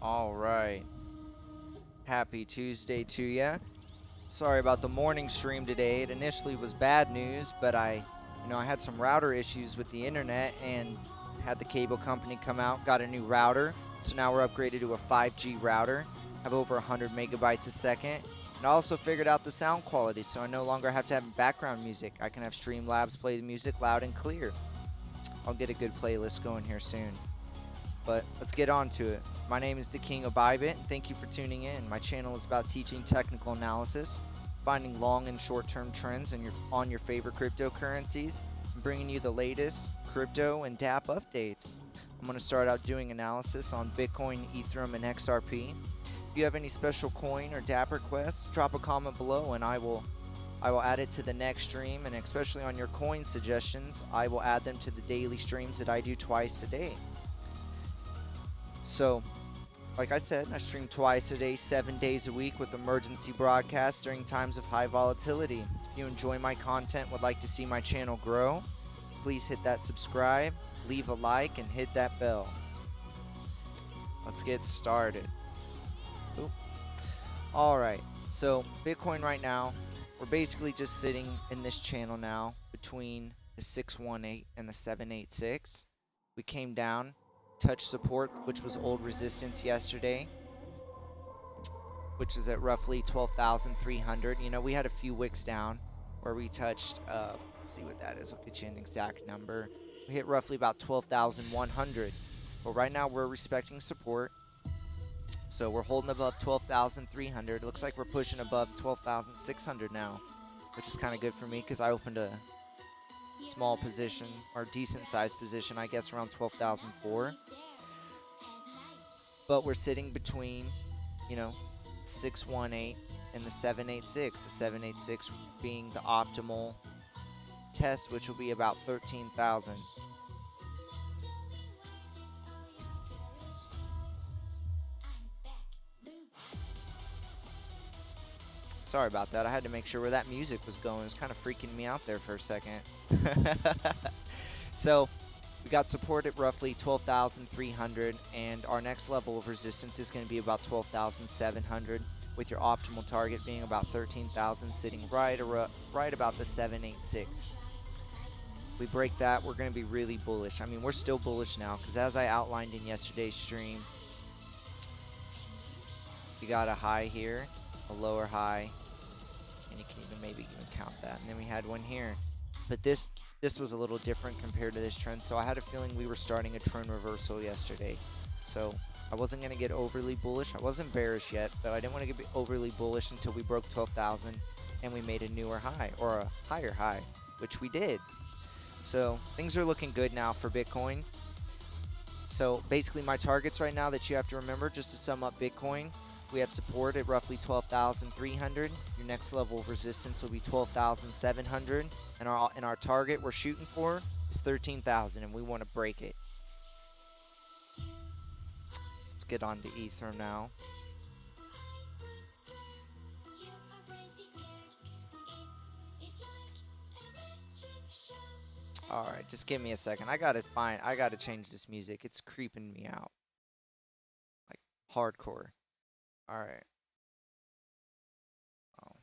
All right. Happy Tuesday to ya. Sorry about the morning stream today. It initially was bad news, but I had some router issues with the internet and had the cable company come out, got a new router. So now we're upgraded to a 5G router. Have over 100 megabytes a second. And I also figured out the sound quality, so I no longer have to have background music. I can have Streamlabs play the music loud and clear. I'll get a good playlist going here soon. But let's get on to it. My name is the King of Bybit, and thank you for tuning in. My channel is about teaching technical analysis, finding long and short-term trends on your favorite cryptocurrencies, and bringing you the latest crypto and DApp updates. I'm going to start out doing analysis on Bitcoin, Ethereum, and XRP. If you have any special coin or DApp requests, drop a comment below, and I will add it to the next stream. And especially on your coin suggestions, I will add them to the daily streams that I do twice a day. So, like I said, I stream twice a day, 7 days a week with emergency broadcasts during times of high volatility. If you enjoy my content, would like to see my channel grow, please hit that subscribe, leave a like, and hit that bell. Let's get started. Oop. All right, so Bitcoin right now, we're basically just sitting in this channel now between the 618 and the 786. We came down, touched support, which was old resistance yesterday, which is at roughly 12,300. We had a few wicks down where we touched, let's see what that is. I'll get you an exact number. We hit roughly about 12,100. But right now we're respecting support. So we're holding above 12,300. Looks like we're pushing above 12,600 now, which is kind of good for me because I opened a small position or decent sized position, I guess around 12,004. But we're sitting between 618 and the 786. The 786 being the optimal test, which will be about 13,000. Sorry about that. I had to make sure where that music was going. It was kind of freaking me out there for a second. So we got support at roughly 12,300, and our next level of resistance is going to be about 12,700, with your optimal target being about 13,000, sitting right about the 786. If we break that, we're going to be really bullish. I mean, we're still bullish now because as I outlined in yesterday's stream, we got a high here, a lower high, and you can maybe even count that. And then we had one here. But this was a little different compared to this trend, so I had a feeling we were starting a trend reversal yesterday. So I wasn't going to get overly bullish. I wasn't bearish yet, but I didn't want to get overly bullish until we broke 12,000 and we made a newer high, or a higher high, which we did. So things are looking good now for Bitcoin. So basically my targets right now that you have to remember, just to sum up Bitcoin, we have support at roughly 12,300. Your next level of resistance will be 12,700, and our target we're shooting for is 13,000, and we want to break it. Let's get on to Ethereum now. All right, just give me a second. I gotta change this music. It's creeping me out, like hardcore. All right. Oh.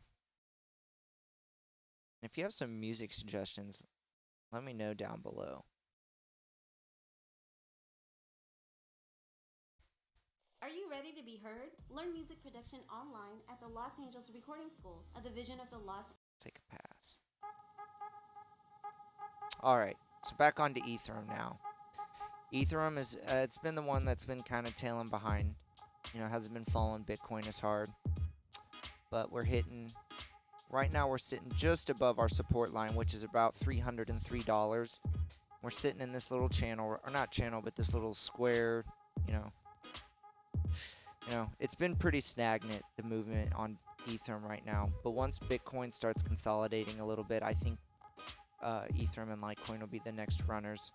If you have some music suggestions, let me know down below. Are you ready to be heard? Learn music production online at the Los Angeles Recording School, a division of the Los... Take a pass. All right, so back on to Ethereum now. Ethereum is, it's been the one that's been kind of tailing behind. Hasn't been following Bitcoin as hard. But we're hitting, right now we're sitting just above our support line, which is about $303. We're sitting in this little channel, or not channel, but this little square, it's been pretty stagnant, the movement on Ethereum right now. But once Bitcoin starts consolidating a little bit, I think Ethereum and Litecoin will be the next runners.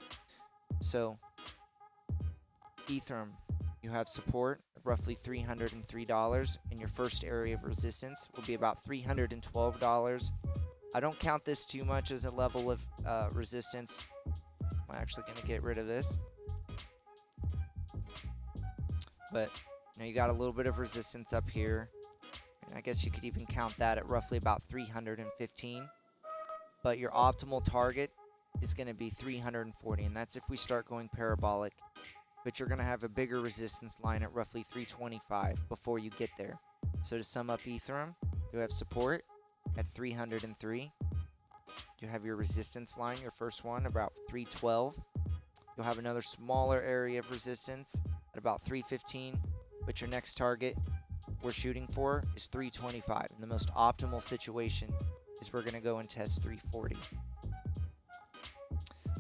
So, Ethereum, you have support at roughly $303, and your first area of resistance will be about $312. I don't count this too much as a level of resistance. I'm actually going to get rid of this. But Now you got a little bit of resistance up here. And I guess you could even count that at roughly about 315. But your optimal target is going to be 340, and that's if we start going parabolic. But you're going to have a bigger resistance line at roughly 325 before you get there. So to sum up Ethereum, you have support at 303. You have your resistance line, your first one, about 312. You'll have another smaller area of resistance at about 315, but your next target we're shooting for is 325. And the most optimal situation is we're going to go and test 340.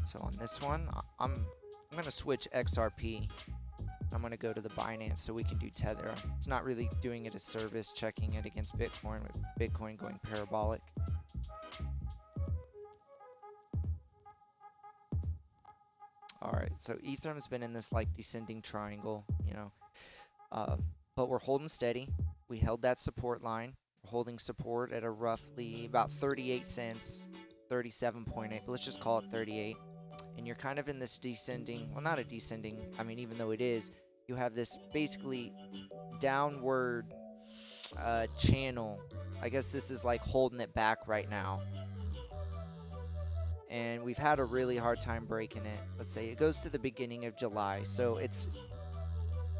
So on this one, I'm going to switch XRP. I'm going to go to the Binance so we can do Tether. It's not really doing it a service checking it against Bitcoin, with Bitcoin going parabolic. Alright, so Ethereum's been in this like descending triangle, you know, but we're holding steady. We held that support line. We're holding support at a roughly about 38 cents, 37.8, but let's just call it 38. And you're kind of in this descending, well, not a descending, I mean, even though it is, you have this basically downward channel. I guess this is like holding it back right now. And we've had a really hard time breaking it. Let's say it goes to the beginning of July. So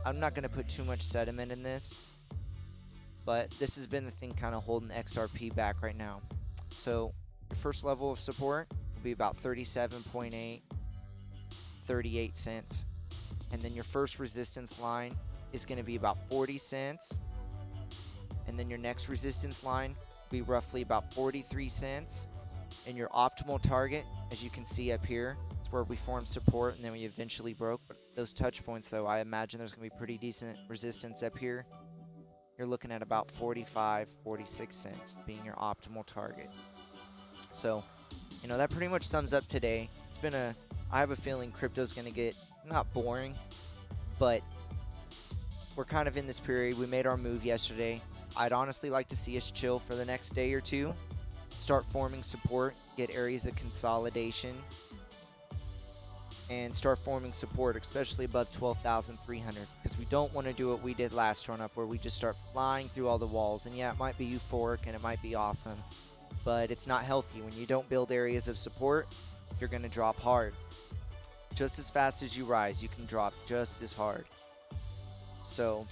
I'm not going to put too much sediment in this, but this has been the thing kind of holding XRP back right now. So your first level of support will be about 37.8, 38 cents. And then your first resistance line is going to be about 40 cents. And then your next resistance line will be roughly about 43 cents. And your optimal target, as you can see up here, is where we formed support and then we eventually broke. But those touch points, so I imagine there's going to be pretty decent resistance up here. You're looking at about 45, 46 cents being your optimal target. So, you know, that pretty much sums up today. I have a feeling crypto's going to get, not boring, but we're kind of in this period. We made our move yesterday. I'd honestly like to see us chill for the next day or two. Start forming support, get areas of consolidation, and start forming support, especially above 12,300, because we don't want to do what we did last run up, where we just start flying through all the walls. And yeah, it might be euphoric and it might be awesome, but it's not healthy. When you don't build areas of support, you're going to drop hard. Just as fast as you rise, you can drop just as hard. So,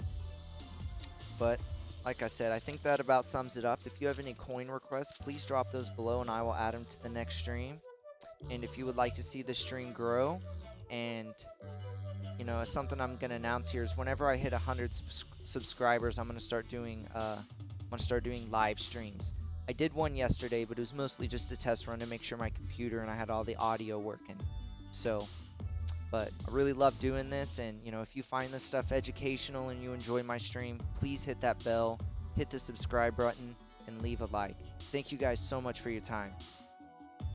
but like I said, I think that about sums it up. If you have any coin requests, please drop those below and I will add them to the next stream. And if you would like to see the stream grow, and you know, something I'm going to announce here is whenever I hit 100 subscribers, I'm going to start doing live streams. I did one yesterday, but it was mostly just a test run to make sure my computer and I had all the audio working. So, but I really love doing this, and you know, if you find this stuff educational and you enjoy my stream, please hit that bell, hit the subscribe button, and leave a like. Thank you guys so much for your time.